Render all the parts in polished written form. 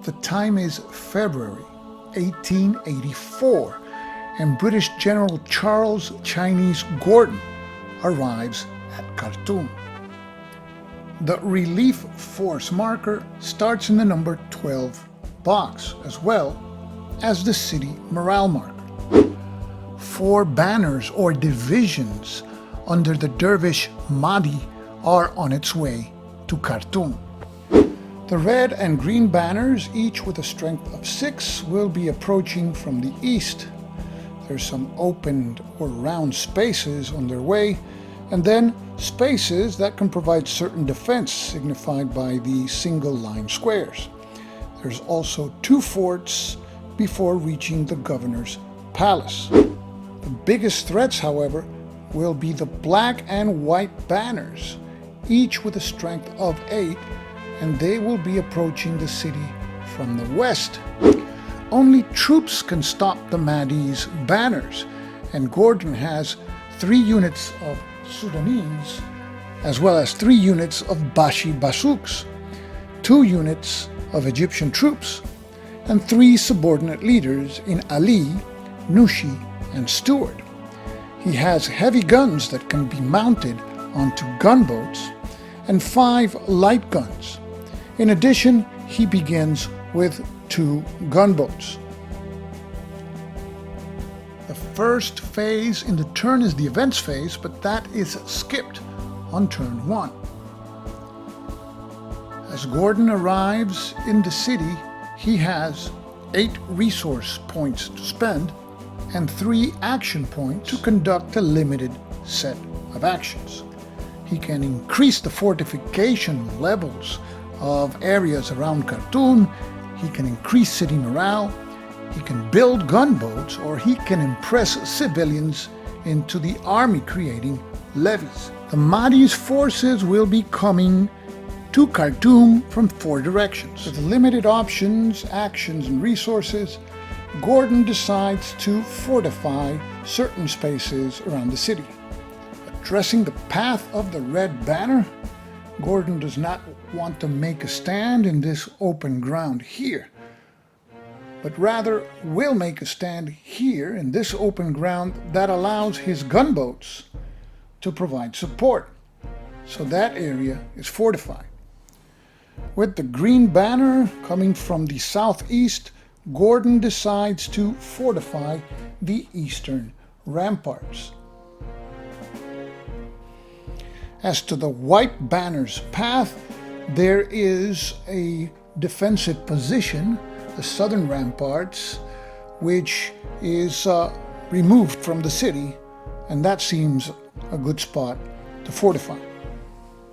The time is February 1884, and British General Charles Chinese Gordon arrives at Khartoum. The relief force marker starts in the number 12 box, as well as the city morale marker. 4 banners or divisions under the Dervish Mahdi are on its way to Khartoum. The red and green banners, each with a strength of 6, will be approaching from the east. There's some opened or round spaces on their way, and then spaces that can provide certain defense, signified by the single line squares. There's also 2 forts before reaching the governor's palace. The biggest threats, however, will be the black and white banners, each with a strength of 8, and they will be approaching the city from the west. Only troops can stop the Mahdi's banners, and Gordon has 3 units of Sudanese, as well as 3 units of Bashi Basouks, 2 units of Egyptian troops, and 3 subordinate leaders in Ali, Nushi, and Stewart. He has heavy guns that can be mounted onto gunboats, and 5 light guns. In addition, he begins with 2 gunboats. The first phase in the turn is the events phase, but that is skipped on turn 1. As Gordon arrives in the city, he has 8 resource points to spend and 3 action points to conduct a limited set of actions. He can increase the fortification levels of areas around Khartoum, he can increase city morale, he can build gunboats, or he can impress civilians into the army, creating levies. The Mahdi's forces will be coming to Khartoum from 4 directions. With limited options, actions, and resources, Gordon decides to fortify certain spaces around the city. Addressing the path of the red banner, Gordon does not want to make a stand in this open ground here, but rather will make a stand here in this open ground that allows his gunboats to provide support. So that area is fortified. With the green banner coming from the southeast, Gordon decides to fortify the eastern ramparts. As to the white banner's path, there is a defensive position, the southern ramparts, which is removed from the city, and that seems a good spot to fortify.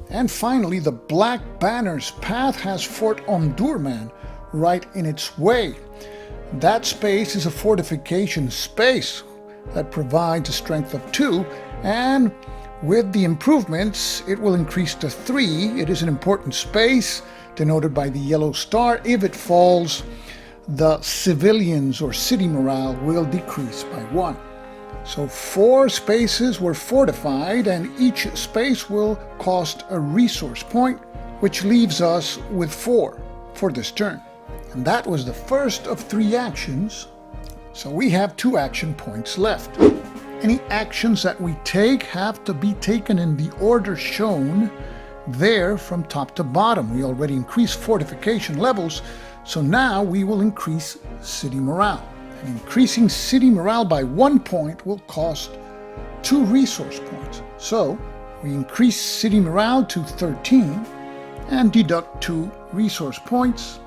And finally, the black banner's path has Fort Omdurman right in its way. That space is a fortification space that provides a strength of 2, and with the improvements, it will increase to 3. It is an important space, denoted by the yellow star. If it falls, the civilians or city morale will decrease by 1. So 4 spaces were fortified, and each space will cost a resource point, which leaves us with 4 for this turn. And that was the first of 3 actions, so we have 2 action points left. Any actions that we take have to be taken in the order shown there from top to bottom. We already increased fortification levels, so now we will increase city morale. And increasing city morale by 1 point will cost 2 resource points. So we increase city morale to 13 and deduct 2 resource points,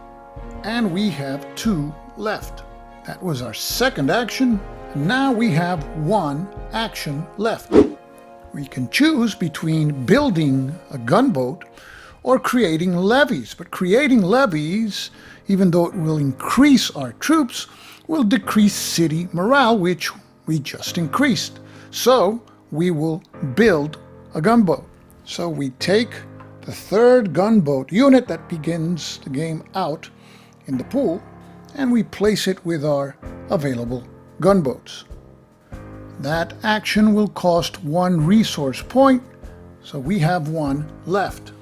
and we have 2 left. That was our second action. Now we have 1 action left. We can choose between building a gunboat or creating levies. But creating levies, even though it will increase our troops, will decrease city morale, which we just increased. So we will build a gunboat. So we take the 3rd gunboat unit that begins the game out in the pool, and we place it with our available gunboats. That action will cost 1 resource point, so we have 1 left.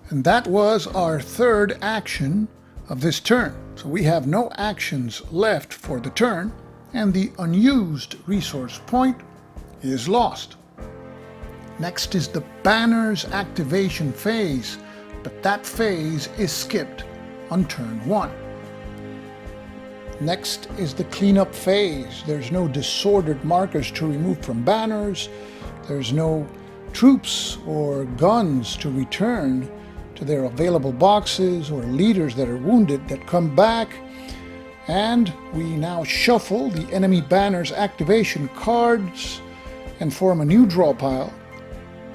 And that was our 3rd action of this turn. So we have no actions left for the turn, and the unused resource point is lost. Next is the banner's activation phase, but that phase is skipped on turn 1. Next is the cleanup phase. There's no disordered markers to remove from banners. There's no troops or guns to return to their available boxes, or leaders that are wounded that come back. And we now shuffle the enemy banner's activation cards and form a new draw pile.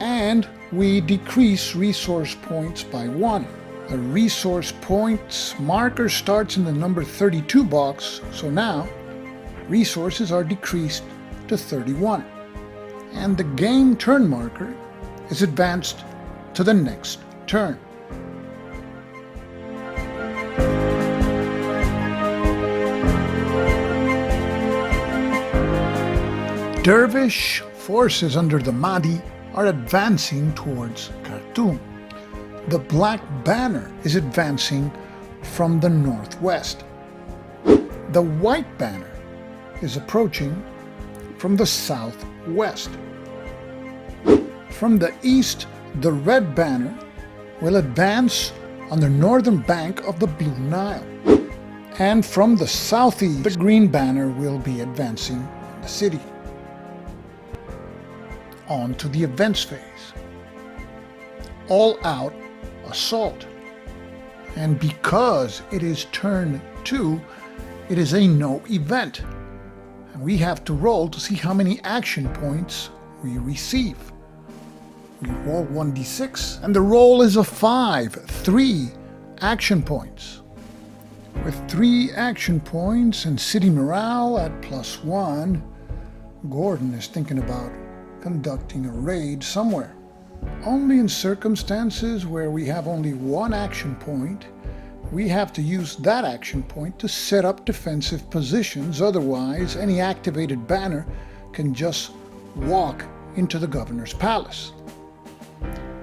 And we decrease resource points by 1. The resource points marker starts in the number 32 box, so now resources are decreased to 31. And the game turn marker is advanced to the next turn. Dervish forces under the Mahdi are advancing towards Khartoum. The Black Banner is advancing from the northwest. The White Banner is approaching from the southwest. From the east, the Red Banner will advance on the northern bank of the Blue Nile. And from the southeast, the Green Banner will be advancing in the city. On to the events phase. All-out assault. And because it is turn 2, it is a no event. And we have to roll to see how many action points we receive. We roll 1d6, and the roll is a 5, 3 action points. With 3 action points and city morale at +1, Gordon is thinking about conducting a raid somewhere. Only in circumstances where we have only 1 action point, we have to use that action point to set up defensive positions. Otherwise, any activated banner can just walk into the governor's palace.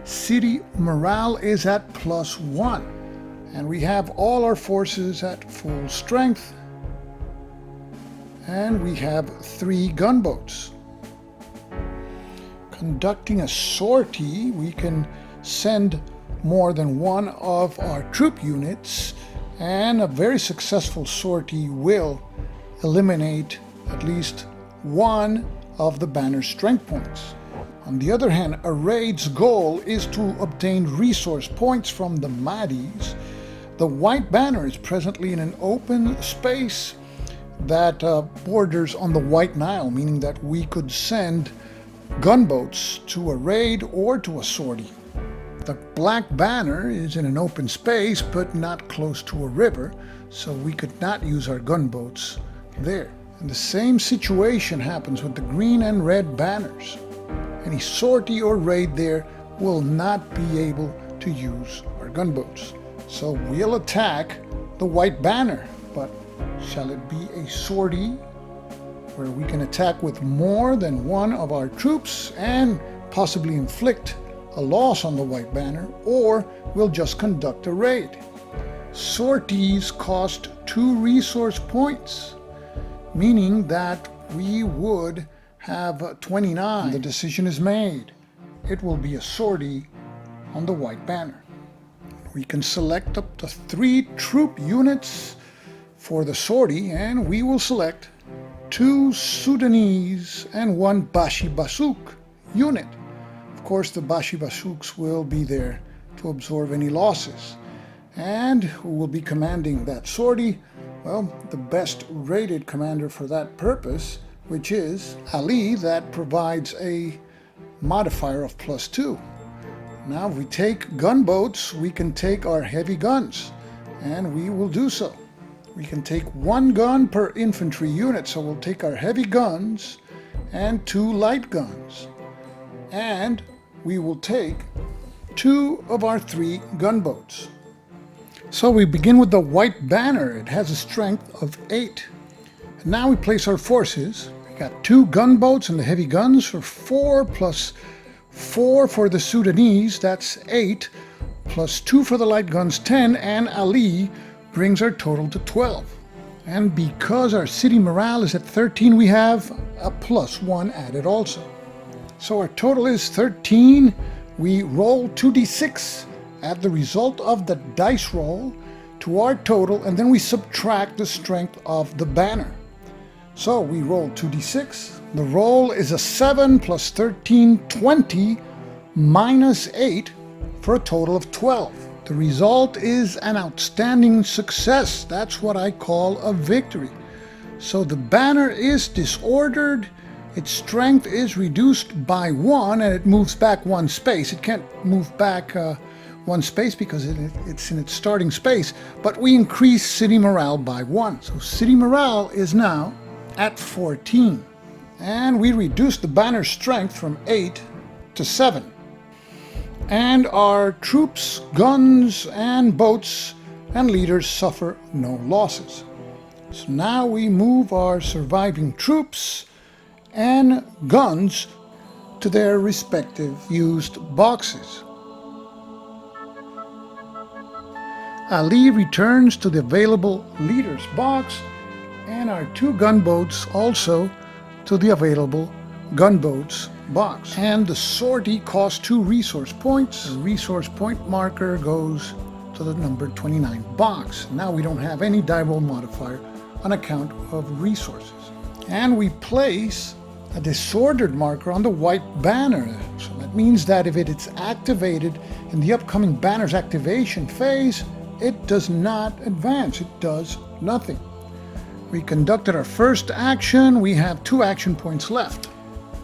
City morale is at +1, and we have all our forces at full strength, and we have 3 gunboats. Conducting a sortie, we can send more than one of our troop units, and a very successful sortie will eliminate at least 1 of the banner's strength points. On the other hand, a raid's goal is to obtain resource points from the Mahdis. The White Banner is presently in an open space that borders on the White Nile, meaning that we could send gunboats to a raid or to a sortie. The Black Banner is in an open space but not close to a river, so we could not use our gunboats there. And the same situation happens with the Green and Red Banners. Any sortie or raid there will not be able to use our gunboats. So we'll attack the White Banner, but shall it be a sortie where we can attack with more than 1 of our troops and possibly inflict a loss on the White Banner, or we'll just conduct a raid? Sorties cost 2 resource points, meaning that we would have 29. The decision is made. It will be a sortie on the White Banner. We can select up to 3 troop units for the sortie, and we will select 2 Sudanese and 1 Bashi Basuk unit. Of course, the Bashi Basuks will be there to absorb any losses. And who will be commanding that sortie? Well, the best rated commander for that purpose, which is Ali, that provides a modifier of +2. Now, if we take gunboats, we can take our heavy guns, and we will do so. We can take 1 gun per infantry unit, so we'll take our heavy guns and 2 light guns. And we will take 2 of our 3 gunboats. So we begin with the White Banner. It has a strength of 8. And now we place our forces. We got 2 gunboats and the heavy guns for 4 plus 4 for the Sudanese, that's 8, plus 2 for the light guns, 10, and Ali brings our total to 12. And because our city morale is at 13, we have a +1 added also. So our total is 13. We roll 2d6, add the result of the dice roll to our total, and then we subtract the strength of the banner. So we roll 2d6. The roll is a 7 plus 13, 20, minus 8 for a total of 12. The result is an outstanding success. That's what I call a victory. So the banner is disordered, its strength is reduced by 1, and it moves back 1 space. It can't move back 1 space because it's in its starting space, but we increase city morale by 1. So city morale is now at 14. And we reduce the banner's strength from 8 to 7. And our troops, guns, and boats and leaders suffer no losses. So now we move our surviving troops and guns to their respective used boxes. Ali returns to the available leader's box, and our 2 gunboats also to the available gunboats box. And the sortie costs 2 resource points. The resource point marker goes to the number 29 box. Now we don't have any die roll modifier on account of resources. And we place a disordered marker on the white banner. So that means that if it is activated in the upcoming banner's activation phase, it does not advance. It does nothing. We conducted our first action. We have 2 action points left.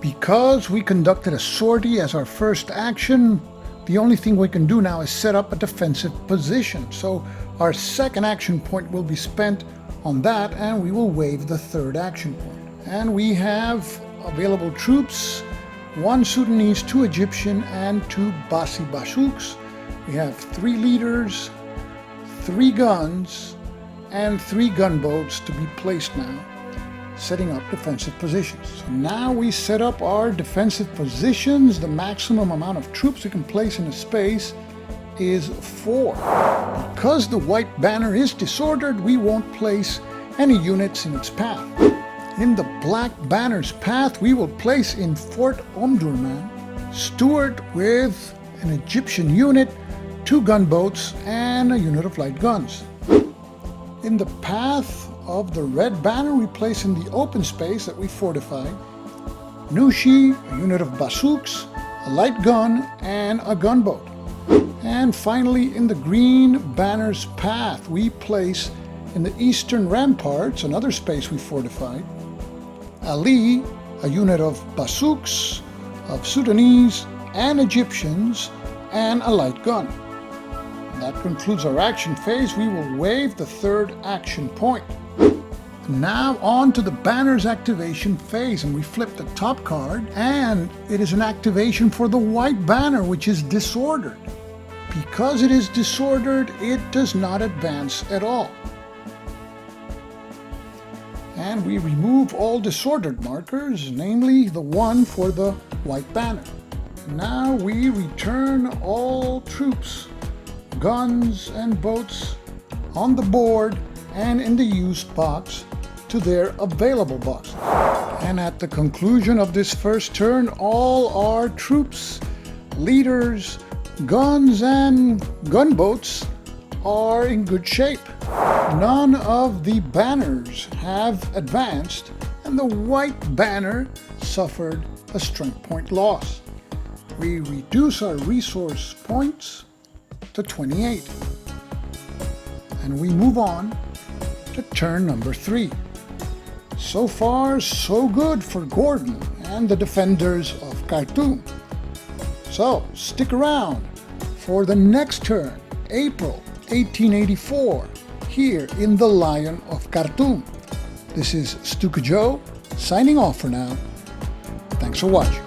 Because we conducted a sortie as our first action, the only thing we can do now is set up a defensive position. So our second action point will be spent on that, and we will waive the third action point. And we have available troops, 1 Sudanese, 2 Egyptian, and 2 Basi Bashuks. We have 3 leaders, 3 guns, and 3 gunboats to be placed now, setting up defensive positions. So now we set up our defensive positions. The maximum amount of troops we can place in a space is 4. Because the white banner is disordered, we won't place any units in its path. In the black banner's path, we will place in Fort Omdurman Stuart with an Egyptian unit, 2 gunboats, and a unit of light guns. In the path of the red banner, we place in the open space that we fortified Nushi, a unit of Basuks, a light gun, and a gunboat. And finally, in the green banner's path, we place in the eastern ramparts, another space we fortified, Ali, a unit of Basuks, of Sudanese and Egyptians, and a light gun. That concludes our action phase. We will waive the third action point. Now on to the banner's activation phase, and we flip the top card, and it is an activation for the white banner, which is disordered. Because it is disordered, it does not advance at all. And we remove all disordered markers, namely the one for the white banner. Now we return all troops, guns, and boats on the board and in the used box to their available box. And at the conclusion of this first turn, all our troops, leaders, guns, and gunboats are in good shape. None of the banners have advanced, and the white banner suffered a strength point loss. We reduce our resource points to 28. And we move on to turn number 3. So far, so good for Gordon and the defenders of Khartoum. So stick around for the next turn, April 1884, here in the Lion of Khartoum. This is Stuka Joe, signing off for now. Thanks for watching.